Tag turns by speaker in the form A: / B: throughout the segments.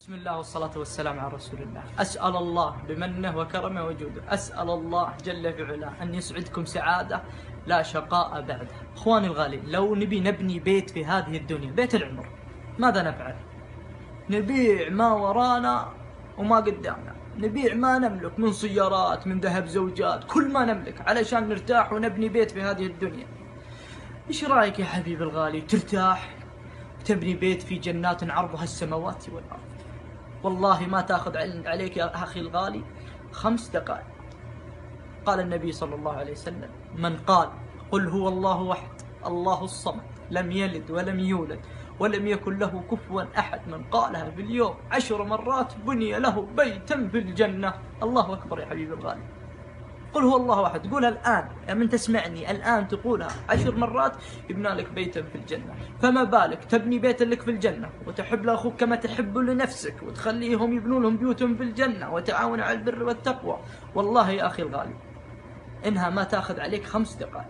A: بسم الله والصلاة والسلام على رسول الله. أسأل الله بمنه وكرمه وجوده، أسأل الله جل في علاه أن يسعدكم سعادة لا شقاء بعدها. إخواني الغالين، لو نبي نبني بيت في هذه الدنيا، بيت العمر، ماذا نفعل؟ نبيع ما ورانا وما قدامنا، نبيع ما نملك من سيارات، من ذهب زوجات، كل ما نملك علشان نرتاح ونبني بيت في هذه الدنيا. إيش رأيك يا حبيب الغالي ترتاح وتبني بيت في جنات عرضها السماوات والأرض؟ والله ما تأخذ عليك يا أخي الغالي 5 دقائق. قال النبي صلى الله عليه وسلم: من قال قل هو الله أحد الله الصمد لم يلد ولم يولد ولم يكن له كفوا أحد، من قالها في اليوم 10 مرات بني له بيتا في الجنة. الله أكبر يا حبيبي الغالي. قل هو الله أحد، قولها الآن يا من تسمعني الآن، تقولها 10 مرات يبنى لك بيتا في الجنة. فما بالك تبني بيتا لك في الجنة وتحب لأخوك كما تحب لنفسك، وتخليهم يبنون لهم بيوتهم في الجنة، وتعاونوا على البر والتقوى. والله يا أخي الغالي إنها ما تأخذ عليك 5 دقائق.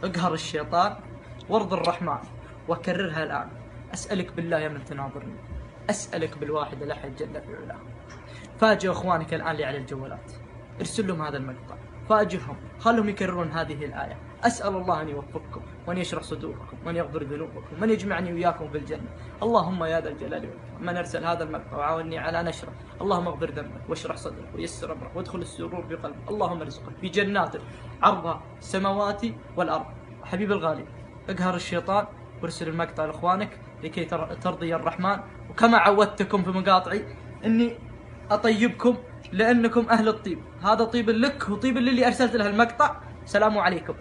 A: اقهر الشيطان وارض الرحمن وكررها الآن. أسألك بالله يا من تناظرني، أسألك بالواحد الأحد جل في علاه، فاجئ إخوانك الآن اللي على الجوالات، ارسل لهم هذا المقطع، فاجئهم، خلهم يكررون هذه الآية. أسأل الله أن يوفقكم وأن يشرح صدوركم وأن يغفر ذنوبكم وأن يجمعني وإياكم في الجنة. اللهم يا ذا الجلال والإكرام، من أرسل هذا المقطع وعاوني على نشره، اللهم اغفر ذنبك واشرح صدرك ويسر أمرك وادخل السرور في قلبك. اللهم ارزقك في جنات عرضها السماوات والأرض. حبيب الغالي، اقهر الشيطان وارسل المقطع لإخوانك لكي ترضي الرحمن. وكما عودتكم في مقاطعي إني أطيبكم لأنكم أهل الطيب، هذا طيب لك وطيب للي أرسلت له المقطع. سلام عليكم.